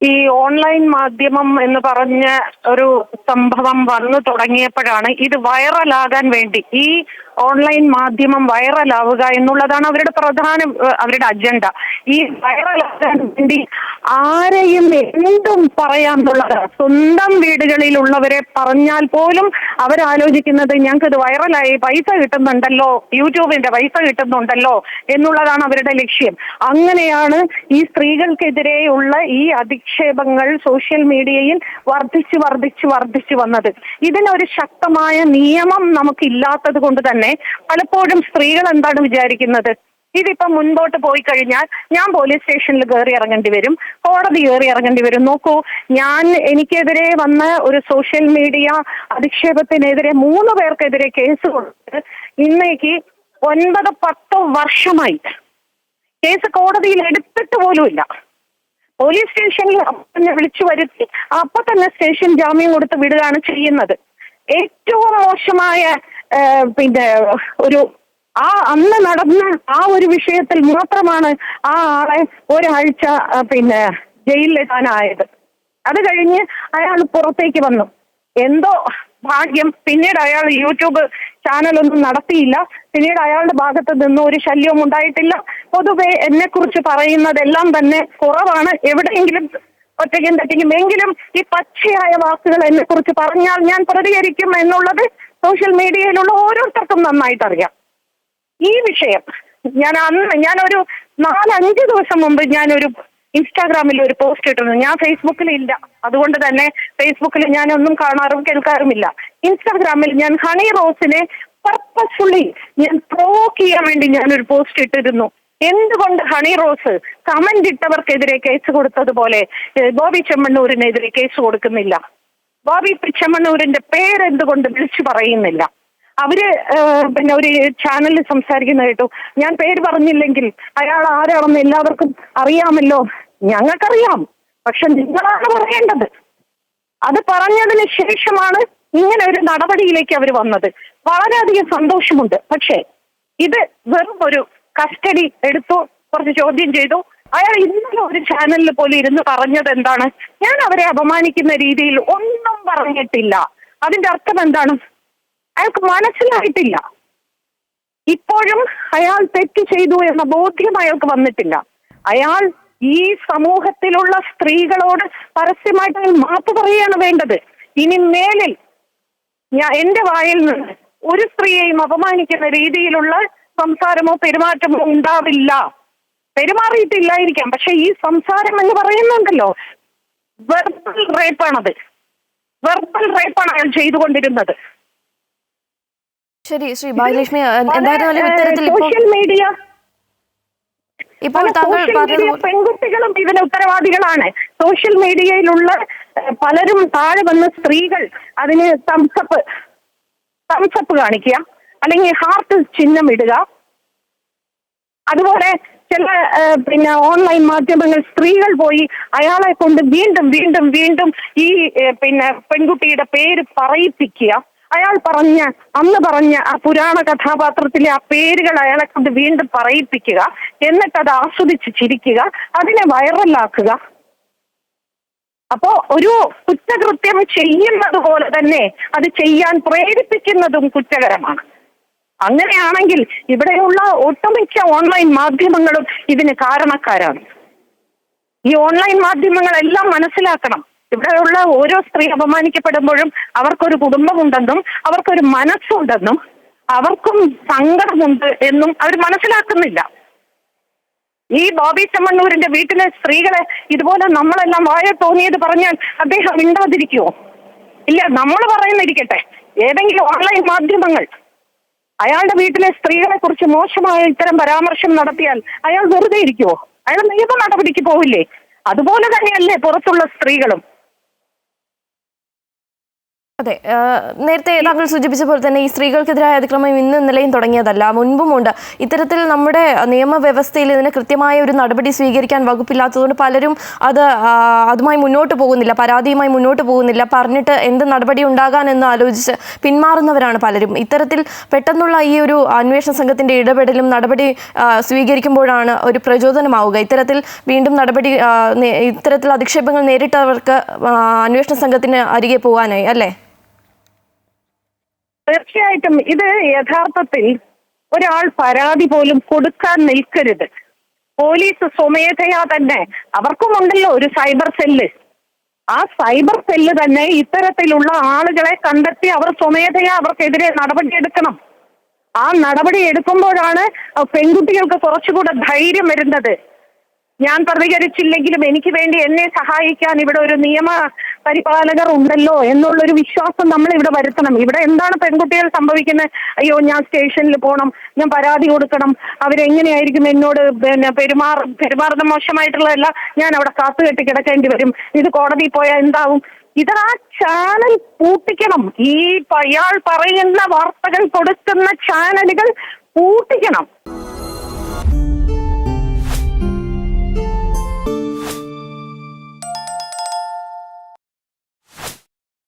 ഈ ഓൺലൈൻ മാധ്യമം എന്ന് പറഞ്ഞ ഒരു സംഭവം വന്നു തുടങ്ങിയപ്പോഴാണ് ഇത് വൈറലാകാൻ വേണ്ടി ഈ ഓൺലൈൻ മാധ്യമം വൈറലാവുക എന്നുള്ളതാണ് അവരുടെ അവരുടെ അജണ്ട. ഈ വൈറലാകാൻ വേണ്ടി ആരെയും എന്തും പറയാമെന്നുള്ളത്, സ്വന്തം വീടുകളിലുള്ളവരെ പറഞ്ഞാൽ പോലും അവരാലോചിക്കുന്നത് ഞങ്ങൾക്കിത് വൈറലായി പൈസ കിട്ടുന്നുണ്ടല്ലോ, യൂട്യൂബിന്റെ പൈസ കിട്ടുന്നുണ്ടല്ലോ എന്നുള്ളതാണ് അവരുടെ ലക്ഷ്യം. അങ്ങനെയാണ് ഈ സ്ത്രീകൾക്കെതിരെയുള്ള ഈ അധിക്ഷേപങ്ങൾ സോഷ്യൽ മീഡിയയിൽ വർദ്ധിച്ചു വന്നത്. ഇതിനൊരു ശക്തമായ നിയമം നമുക്കില്ലാത്തത് കൊണ്ട് തന്നെ പലപ്പോഴും സ്ത്രീകൾ എന്താണ് വിചാരിക്കുന്നത്, ഇതിപ്പം മുൻപോട്ട് പോയി കഴിഞ്ഞാൽ ഞാൻ പോലീസ് സ്റ്റേഷനിൽ കയറി ഇറങ്ങേണ്ടി വരും, കോടതി കയറി ഇറങ്ങേണ്ടി വരും. നോക്കൂ, എനിക്കെതിരെ വന്ന ഒരു സോഷ്യൽ മീഡിയ അധിക്ഷേപത്തിനെതിരെ 3 പേർക്കെതിരെ കേസ് കൊടുത്ത് ഇന്നേക്ക് 9-10 വർഷമായി. കേസ് കോടതിയിൽ എടുത്തിട്ട് പോലുമില്ല. പോലീസ് സ്റ്റേഷനിൽ തന്നെ വിളിച്ചു വരുത്തി അപ്പൊ തന്നെ സ്റ്റേഷൻ ജാമ്യം കൊടുത്ത് വിടുകയാണ് ചെയ്യുന്നത്. ഏറ്റവും മോശമായ ഒരു അന്ന് നടന്ന ആ ഒരു വിഷയത്തിൽ മാത്രമാണ് ആ ആളെ ഒരാഴ്ച ജയിലിലെത്താനായത്. അത് കഴിഞ്ഞ് അയാൾ പുറത്തേക്ക് വന്നു. എന്തോ ഭാഗ്യം, പിന്നീട് അയാൾ യൂട്യൂബ് ചാനലൊന്നും നടത്തിയില്ല. പിന്നീട് അയാളുടെ ഭാഗത്ത് നിന്നും ഒരു ശല്യവും ഉണ്ടായിട്ടില്ല. പൊതുവെ എന്നെക്കുറിച്ച് പറയുന്നതെല്ലാം തന്നെ കുറവാണ്. എവിടെയെങ്കിലും ഒറ്റയ്ക്കും തെറ്റയ്ക്കും എങ്കിലും ഈ പച്ചയായ വാക്കുകൾ എന്നെക്കുറിച്ച് പറഞ്ഞാൽ ഞാൻ പ്രതികരിക്കും എന്നുള്ളത് സോഷ്യൽ മീഡിയയിലുള്ള ഓരോരുത്തർക്കും നന്നായിട്ട് അറിയാം. ഈ വിഷയം ഞാനൊരു 4-5 ദിവസം മുമ്പ് ഞാനൊരു ഇൻസ്റ്റാഗ്രാമിൽ ഒരു പോസ്റ്റ് ഇട്ടിരുന്നു. ഞാൻ ഫേസ്ബുക്കിൽ ഇല്ല, അതുകൊണ്ട് തന്നെ ഫേസ്ബുക്കിൽ ഞാനൊന്നും കാണാറും കേൾക്കാറുമില്ല. ഇൻസ്റ്റാഗ്രാമിൽ ഞാൻ ഹണി റോസിനെ പർപ്പസ്ഫുള്ളി ഞാൻ പ്രൊവോക്ക് ചെയ്യാൻ വേണ്ടി ഞാനൊരു പോസ്റ്റ് ഇട്ടിരുന്നു. എന്തുകൊണ്ട് ഹണി റോസ് കമന്റ് ഇട്ടവർക്കെതിരെ കേസ് കൊടുത്തതുപോലെ ബോബി ചെമ്മണ്ണൂരിനെതിരെ കേസ് കൊടുക്കുന്നില്ല? ബോബി ചെമ്മണ്ണൂരിന്റെ പേരെന്തുകൊണ്ട് വിളിച്ചു പറയുന്നില്ല? അവര് ഒരു ചാനലിൽ സംസാരിക്കുന്ന കേട്ടു, ഞാൻ പേര് പറഞ്ഞില്ലെങ്കിൽ അയാൾ ആരാണെന്ന് എല്ലാവർക്കും അറിയാമല്ലോ. ഞങ്ങൾക്കറിയാം, പക്ഷെ നിങ്ങളാണ് പറയേണ്ടത്. അത് പറഞ്ഞതിന് ശേഷമാണ് ഇങ്ങനെ ഒരു നടപടിയിലേക്ക് അവർ വന്നത്. വളരെയധികം സന്തോഷമുണ്ട്. പക്ഷേ ഇത് വെറും ഒരു കസ്റ്റഡി എടുത്തു, കുറച്ച് ചോദ്യം ചെയ്തു. അയാൾ ഇന്നലെ ഒരു ചാനലിൽ പോലും ഇരുന്ന് പറഞ്ഞത് എന്താണ്? ഞാൻ അവരെ അപമാനിക്കുന്ന രീതിയിൽ ഒന്നും പറഞ്ഞിട്ടില്ല. അതിന്റെ അർത്ഥം എന്താണ്? അയാൾക്ക് മനസ്സിലായിട്ടില്ല. ഇപ്പോഴും അയാൾ തെറ്റ് ചെയ്തു എന്ന ബോധ്യം അയാൾക്ക് വന്നിട്ടില്ല. അയാൾ ഈ സമൂഹത്തിലുള്ള സ്ത്രീകളോട് പരസ്യമായിട്ട് മാപ്പ് പറയുകയാണ് വേണ്ടത്. ഇനി മേലിൽ എന്റെ വായിൽ നിന്ന് ഒരു സ്ത്രീയെയും അപമാനിക്കുന്ന രീതിയിലുള്ള സംസാരമോ പെരുമാറ്റമോ ഉണ്ടാവില്ല. പെരുമാറിയിട്ടില്ലായിരിക്കാം, പക്ഷെ ഈ സംസാരം എന്ന് പറയുന്നുണ്ടല്ലോ, വെർബൽ റേപ്പാണത്. വെർബൽ റേപ്പാണ് അയാൾ ചെയ്തുകൊണ്ടിരുന്നത്. ശരി ശ്രീ ഭാഗ്യലക്ഷ്മി, എന്തായാലും ഇത്തരത്തിൽ സോഷ്യൽ മീഡിയ പെൺകുട്ടികളും ഇതിന് ഉത്തരവാദികളാണ്. സോഷ്യൽ മീഡിയയിലുള്ള പലരും താഴെ വന്ന സ്ത്രീകൾ അതിന് തംസപ്പ് കാണിക്കുക, അല്ലെങ്കിൽ ഹാർട്ട് ചിഹ്നം ഇടുക. അതുപോലെ ചില ഓൺലൈൻ മാധ്യമങ്ങൾ സ്ത്രീകൾ പോയി അയാളെ കൊണ്ട് വീണ്ടും വീണ്ടും വീണ്ടും ഈ പെൺകുട്ടിയുടെ പേര് പറയിപ്പിക്കുക. അയാൾ അന്ന് പറഞ്ഞ ആ പുരാണ കഥാപാത്രത്തിലെ ആ പേരുകൾ അയാളെ കൊണ്ട് വീണ്ടും പറയിപ്പിക്കുക, എന്നിട്ട് അത് ആസ്വദിച്ച് ചിരിക്കുക, അതിനെ വൈറലാക്കുക. അപ്പോ ഒരു കുറ്റകൃത്യം ചെയ്യുന്നത് പോലെ തന്നെ അത് ചെയ്യാൻ പ്രേരിപ്പിക്കുന്നതും കുറ്റകരമാണ്. അങ്ങനെയാണെങ്കിൽ ഇവിടെയുള്ള ഒട്ടുമിക്ക ഓൺലൈൻ മാധ്യമങ്ങളും ഇതിന് കാരണക്കാരാണ്. ഈ ഓൺലൈൻ മാധ്യമങ്ങളെല്ലാം മനസ്സിലാക്കണം, ഇവിടെയുള്ള ഓരോ സ്ത്രീ അപമാനിക്കപ്പെടുമ്പോഴും അവർക്കൊരു കുടുംബമുണ്ടെന്നും അവർക്കൊരു മനസ്സുണ്ടെന്നും അവർക്കും സങ്കടമുണ്ട് എന്നും അവർ മനസ്സിലാക്കുന്നില്ല. ഈ ബോബി ചെമ്മണ്ണൂരിന്റെ വീട്ടിലെ സ്ത്രീകളെ ഇതുപോലെ നമ്മളെല്ലാം വായ തോന്നിയത് പറഞ്ഞാൽ അദ്ദേഹം മിണ്ടാതിരിക്കുമോ? ഇല്ല, നമ്മൾ പറയുന്നിരിക്കട്ടെ. ഏതെങ്കിലും ഓൺലൈൻ മാധ്യമങ്ങൾ അയാളുടെ വീട്ടിലെ സ്ത്രീകളെ കുറിച്ച് മോശമായ ഇത്തരം പരാമർശം നടത്തിയാൽ അയാൾ വെറുതെ ഇരിക്കുമോ? അയാൾ നിയമ നടപടിക്ക് പോവില്ലേ? അതുപോലെ തന്നെയല്ലേ പുറത്തുള്ള സ്ത്രീകളും. അതെ, നേരത്തെ താങ്കൾ സൂചിപ്പിച്ച പോലെ തന്നെ ഈ സ്ത്രീകൾക്കെതിരായ അതിക്രമം ഇന്ന് ഇന്നലെയും തുടങ്ങിയതല്ല, മുൻപുമുണ്ട്. ഇത്തരത്തിൽ നമ്മുടെ നിയമവ്യവസ്ഥയിൽ ഇതിന് കൃത്യമായ ഒരു നടപടി സ്വീകരിക്കാൻ വകുപ്പില്ലാത്തതുകൊണ്ട് പലരും അതുമായി മുന്നോട്ട് പോകുന്നില്ല, പരാതിയുമായി മുന്നോട്ട് പോകുന്നില്ല. പറഞ്ഞിട്ട് എന്ത് നടപടി ഉണ്ടാകാനെന്ന് ആലോചിച്ച് പിന്മാറുന്നവരാണ് പലരും. ഇത്തരത്തിൽ പെട്ടെന്നുള്ള ഈ ഒരു അന്വേഷണ സംഘത്തിന്റെ ഇടപെടലും നടപടി സ്വീകരിക്കുമ്പോഴാണ് ഒരു പ്രചോദനമാവുക. ഇത്തരത്തിൽ വീണ്ടും ഇത്തരത്തിൽ അധിക്ഷേപങ്ങൾ നേരിട്ടവർക്ക് അന്വേഷണ സംഘത്തിന് അരികെ പോകാനായി അല്ലേ? തീർച്ചയായിട്ടും ഇത് യഥാർത്ഥത്തിൽ ഒരാൾ പരാതി പോലും കൊടുക്കാൻ നിൽക്കരുത്. പോലീസ് സ്വമേധയാ തന്നെ, അവർക്കുമുണ്ടല്ലോ ഒരു സൈബർ സെല്ല്, ആ സൈബർ സെല്ല് തന്നെ ഇത്തരത്തിലുള്ള ആളുകളെ കണ്ടെത്തി അവർ സ്വമേധയാ അവർക്കെതിരെ നടപടിയെടുക്കണം. ആ നടപടി എടുക്കുമ്പോഴാണ് പെൺകുട്ടികൾക്ക് കുറച്ചുകൂടെ ധൈര്യം വരുന്നത്. ഞാൻ പ്രതികരിച്ചില്ലെങ്കിലും എനിക്ക് വേണ്ടി എന്നെ സഹായിക്കാൻ ഇവിടെ ഒരു നിയമ പരിപാലകർ ഉണ്ടല്ലോ എന്നുള്ളൊരു വിശ്വാസം നമ്മൾ ഇവിടെ വരുത്തണം. ഇവിടെ എന്താണ് പെൺകുട്ടികൾ സംഭവിക്കുന്നത്? അയ്യോ, ഞാൻ സ്റ്റേഷനിൽ പോകണം, ഞാൻ പരാതി കൊടുക്കണം, അവരെങ്ങനെയായിരിക്കും എന്നോട് പെരുമാറുന്ന മോശമായിട്ടുള്ളതല്ല, ഞാൻ അവിടെ കാത്തുകെട്ടി കിടക്കേണ്ടി വരും, ഇത് കോടതിയിൽ പോയാൽ എന്താവും? ഇത് ആ ചാനൽ പൂട്ടിക്കണം. അയാൾ പറയുന്ന വാർത്തകൾ കൊടുക്കുന്ന ചാനലുകൾ പൂട്ടിക്കണം.